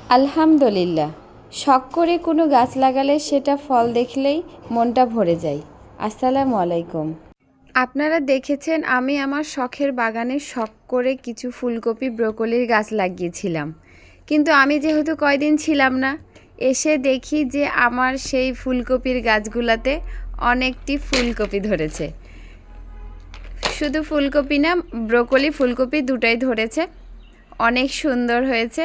আলহামদুলিল্লাহ। শখ করে কোনো গাছ লাগালে সেটা ফল দেখলেই মনটা ভরে যায়। আসসালামু আলাইকুম। আপনারা দেখেছেন আমি আমার শখের বাগানে শখ করে কিছু ফুলকপি ব্রোকলির গাছ লাগিয়েছিলাম, কিন্তু আমি যেহেতু কয়দিন ছিলাম না, এসে দেখি যে আমার সেই ফুলকপির গাছগুলাতে অনেকটি ফুলকপি ধরেছে। শুধু ফুলকপি না, ব্রোকলি ফুলকপি দুটাই ধরেছে, অনেক সুন্দর হয়েছে।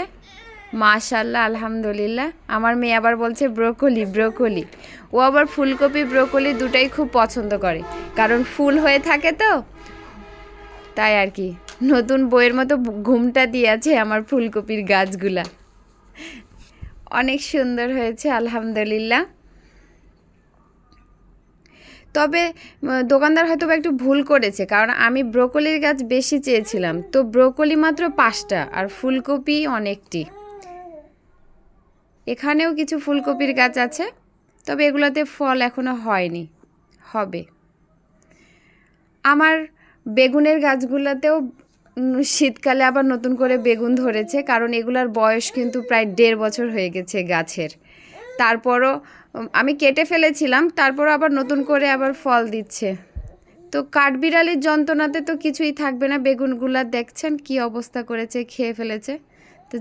মাশাআল্লাহ, আলহামদুলিল্লাহ। আমার মেয়ে আবার বলছে ব্রোকলি ব্রোকলি। ও আবার ফুলকপি ব্রোকলি দুটাই খুব পছন্দ করে, কারণ ফুল হয়ে থাকে তো, তাই আর কি। নতুন বইয়ের মতো ঘুমটা দিয়েছে আমার ফুলকপির গাছগুলা। অনেক সুন্দর হয়েছে আলহামদুলিল্লাহ। তবে দোকানদার হয়তো একটু ভুল করেছে, কারণ আমি ব্রোকলির গাছ বেশি চেয়েছিলাম, তো ব্রোকলি মাত্র 5টা আর ফুলকপি অনেকটি। এখানেও কিছু ফুলকপির গাছ আছে, তবে এগুলোতে ফল এখনো হয়নি, হবে। আমার বেগুনের গাছগুলোতেও শীতকালে আবার নতুন করে বেগুন ধরেছে, কারণ এগুলার বয়স কিন্তু প্রায় 1.5 বছর হয়ে গেছে গাছের। তারপরও আমি কেটে ফেলেছিলাম, তারপরও আবার নতুন করে আবার ফল দিচ্ছে। তো কাঠবিড়ালির যন্ত্রণাতে তো কিছুই থাকবে না, বেগুনগুলা দেখছেন কি অবস্থা করেছে, খেয়ে ফেলেছে। তো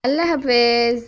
আল্লাহ হাফেজ।